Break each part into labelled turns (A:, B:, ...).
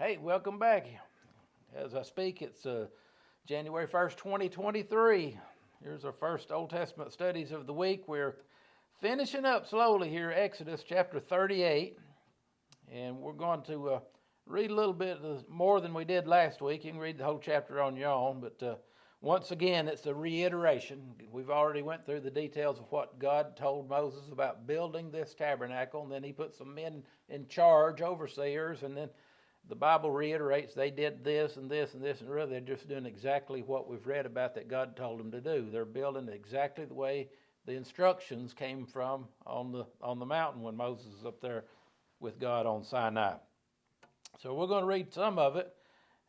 A: Hey, welcome back. As I speak, it's January 1st, 2023. Here's our first Old Testament studies of the week. We're finishing up slowly here, Exodus chapter 38. And we're going to read a little bit more than we did last week. You can read the whole chapter on your own, but once again, it's a reiteration. We've already went through the details of what God told Moses about building this tabernacle, and then he put some men in charge, overseers, and then the Bible reiterates they did this and this and this, and really they're just doing exactly what we've read about that God told them to do. They're building exactly the way the instructions came from on the mountain when Moses was up there with God on Sinai. So we're going to read some of it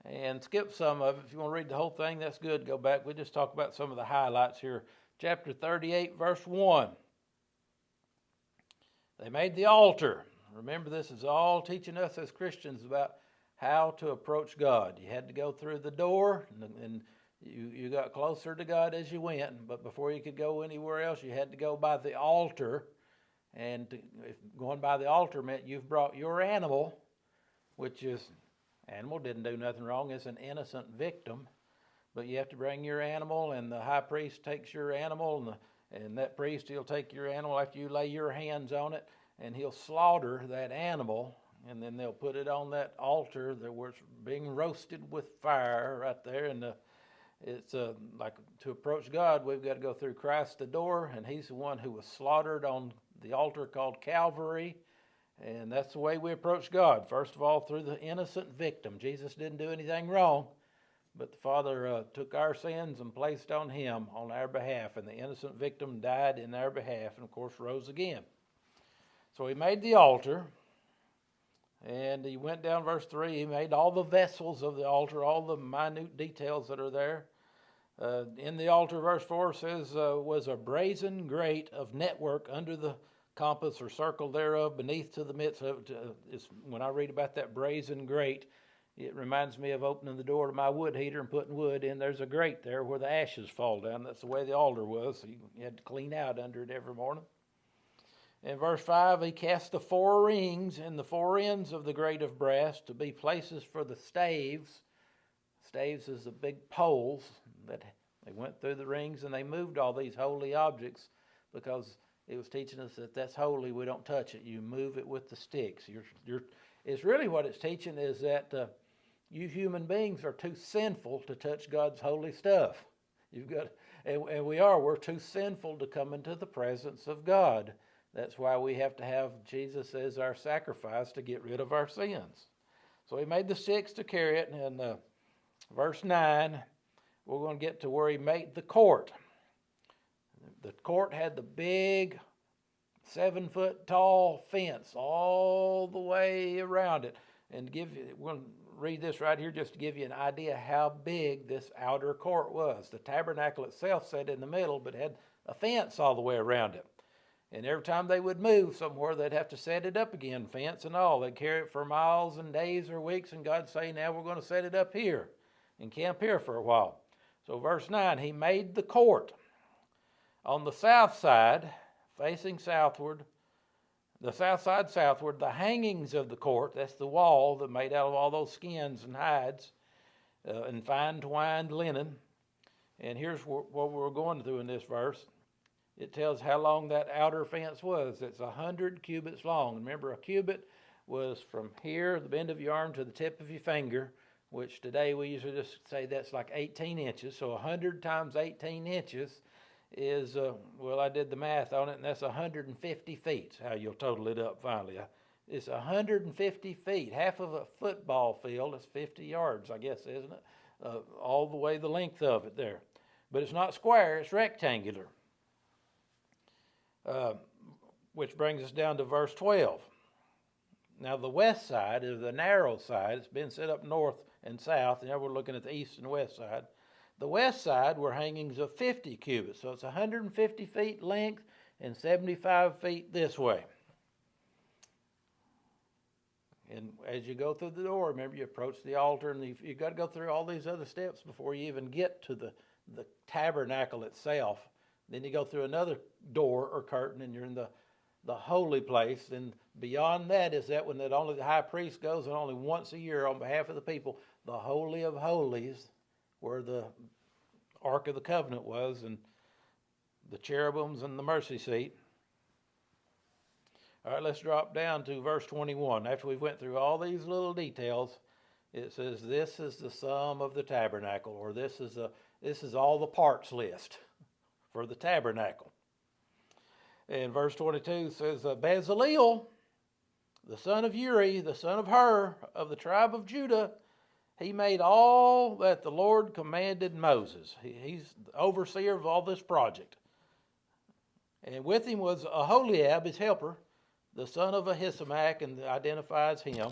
A: and skip some of it. If you want to read the whole thing, that's good. Go back. We'll just talk about some of the highlights here. Chapter 38, verse 1. They made the altar. Remember, this is all teaching us as Christians about how to approach God. You had to go through the door, and you got closer to God as you went. But before you could go anywhere else, you had to go by the altar. And if going by the altar meant you've brought your animal, which is, animal didn't do nothing wrong. It's an innocent victim. But you have to bring your animal, and the high priest takes your animal, and that priest, he'll take your animal after you lay your hands on it, and he'll slaughter that animal. And then they'll put it on that altar that was being roasted with fire right there. And it's like to approach God, we've got to go through Christ the door, and he's the one who was slaughtered on the altar called Calvary. And that's the way we approach God. First of all, through the innocent victim. Jesus didn't do anything wrong, but the Father took our sins and placed on him on our behalf. And the innocent victim died in our behalf and, of course, rose again. So he made the altar. And he went down, verse 3, he made all the vessels of the altar, all the minute details that are there. In the altar, verse 4 says, was a brazen grate of network under the compass or circle thereof, beneath to the midst of it. When I read about that brazen grate, it reminds me of opening the door to my wood heater and putting wood in. There's a grate there where the ashes fall down. That's the way the altar was. So you had to clean out under it every morning. In verse 5, he cast the four rings in the four ends of the grate of brass to be places for the staves. Staves is the big poles that they went through the rings, and they moved all these holy objects because it was teaching us that that's holy. We don't touch it. You move it with the sticks. It's really what it's teaching is that you human beings are too sinful to touch God's holy stuff. We're too sinful to come into the presence of God. That's why we have to have Jesus as our sacrifice to get rid of our sins. So he made the sticks to carry it. And in verse 9, we're going to get to where he made the court. The court had the big 7-foot tall fence all the way around it. And we're going to read this right here just to give you an idea how big this outer court was. The tabernacle itself sat in the middle, but had a fence all the way around it. And every time they would move somewhere, they'd have to set it up again, fence and all. They'd carry it for miles and days or weeks, and God'd say, now we're going to set it up here and camp here for a while. So verse 9, he made the court. On the south side, facing southward, the south side southward, the hangings of the court, that's the wall that made out of all those skins and hides and fine twined linen. And here's what we're going through in this verse. It tells how long that outer fence was. It's 100 cubits long. Remember, a cubit was from here, the bend of your arm, to the tip of your finger, which today we usually just say that's like 18 inches. So 100 times 18 inches is, I did the math on it, and that's 150 feet, how you'll total it up finally. It's 150 feet. Half of a football field is 50 yards, I guess, isn't it? All the way the length of it there. But it's not square, it's rectangular. Which brings us down to verse 12. Now the west side is the narrow side. It's been set up north and south. Now we're looking at the east and west side. The west side were hangings of 50 cubits. So it's 150 feet length and 75 feet this way. And as you go through the door, remember you approach the altar, and you've got to go through all these other steps before you even get to the tabernacle itself. Then you go through another door or curtain, and you're in the the holy place. And beyond that is that when that only the high priest goes, and only once a year on behalf of the people, the Holy of Holies, where the Ark of the Covenant was, and the cherubims and the mercy seat. All right, let's drop down to verse 21. After we've went through all these little details, it says, this is the sum of the tabernacle, or this is all the parts list for the tabernacle. And verse 22 says, Bezaleel, the son of Uri, the son of Hur, of the tribe of Judah, he made all that the Lord commanded Moses. He's the overseer of all this project. And with him was Aholiab, his helper, the son of Ahisamach, and identifies him.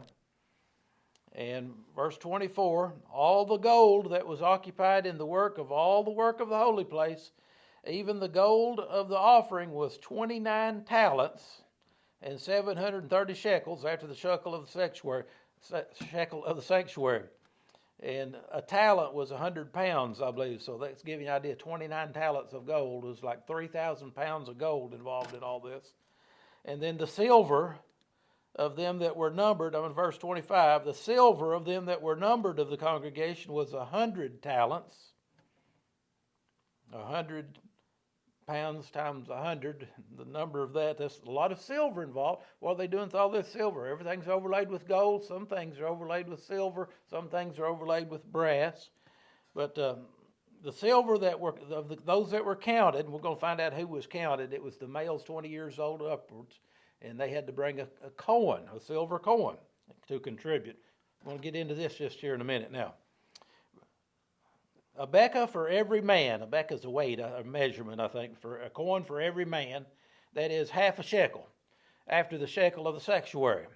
A: And verse 24, all the gold that was occupied in the work of all the work of the holy place, even the gold of the offering, was 29 talents and 730 shekels after the shekel of the sanctuary. And a talent was 100 pounds, I believe. So that's giving you an idea. 29 talents of gold was like 3,000 pounds of gold involved in all this. And then the silver of them that were numbered, I'm in verse 25, the silver of them that were numbered of the congregation was 100 talents. 100 pounds times 100, the number of that's a lot of silver involved. What are they doing with all this silver? Everything's overlaid with gold. Some things are overlaid with silver. Some things are overlaid with brass. But the silver that were those that were counted, and we're going to find out who was counted. It was the males 20 years old upwards, and they had to bring a coin, a silver coin, to contribute. I'm going to get into this just here in a minute now. A beka for every man. A beka is a weight, a measurement, I think, for a coin for every man. That is half a shekel, after the shekel of the sanctuary.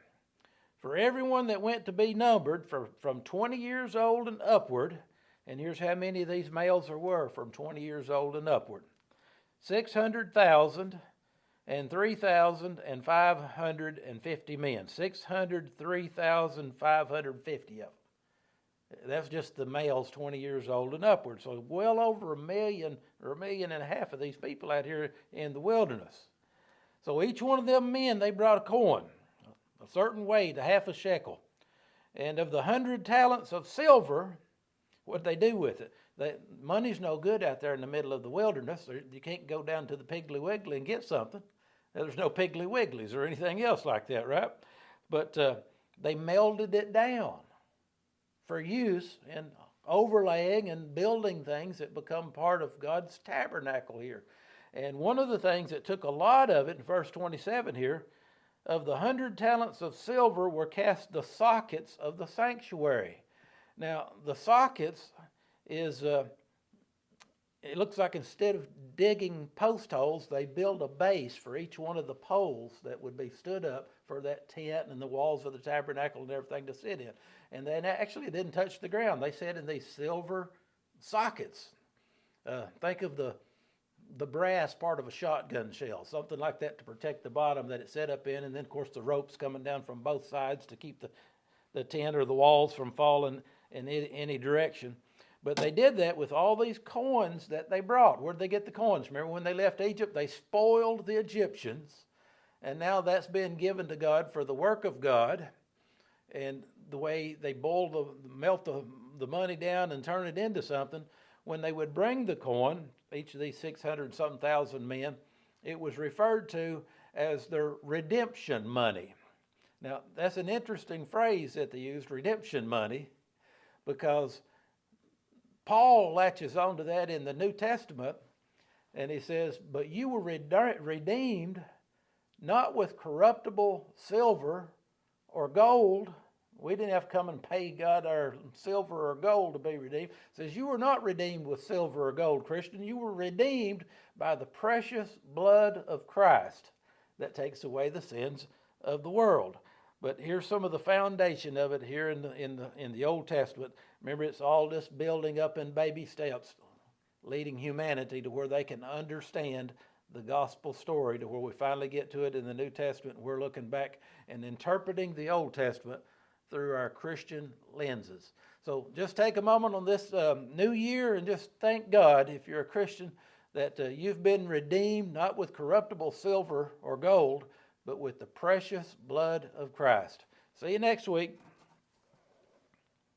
A: For everyone that went to be numbered from 20 years old and upward, and here's how many of these males there were from 20 years old and upward. 600,000 and 3,550 men. 603,550 of them. That's just the males 20 years old and upward. So well over a million or 1.5 million of these people out here in the wilderness. So each one of them men, they brought a coin, a certain weight, a half a shekel. And of the 100 talents of silver, what'd they do with it? Money's no good out there in the middle of the wilderness. You can't go down to the Piggly Wiggly and get something. There's no Piggly Wigglies or anything else like that, right? But they melted it down for use in overlaying and building things that become part of God's tabernacle here. And one of the things that took a lot of it, in verse 27 here, of the 100 talents of silver were cast the sockets of the sanctuary. Now, the sockets is, it looks like instead of digging post holes, they build a base for each one of the poles that would be stood up for that tent and the walls of the tabernacle and everything to sit in. And then actually it didn't touch the ground. They sat in these silver sockets. Think of the brass part of a shotgun shell, something like that to protect the bottom that it set up in. And then, of course, the ropes coming down from both sides to keep the tent or the walls from falling in any direction. But they did that with all these coins that they brought. Where did they get the coins? Remember when they left Egypt, they spoiled the Egyptians. And now that's been given to God for the work of God. And the way they melt the money down and turn it into something, when they would bring the coin, each of these 600-something thousand men, it was referred to as their redemption money. Now, that's an interesting phrase that they used, redemption money, because Paul latches onto that in the New Testament, and he says, but you were redeemed not with corruptible silver or gold. We didn't have to come and pay God our silver or gold to be redeemed. It says you were not redeemed with silver or gold, Christian. You were redeemed by the precious blood of Christ that takes away the sins of the world. But here's some of the foundation of it here in the Old Testament. Remember, it's all just building up in baby steps, leading humanity to where they can understand the gospel story, to where we finally get to it in the New Testament. We're looking back and interpreting the Old Testament through our Christian lenses. So just take a moment on this new year and just thank God, if you're a Christian, that you've been redeemed not with corruptible silver or gold, but with the precious blood of Christ. See you next week.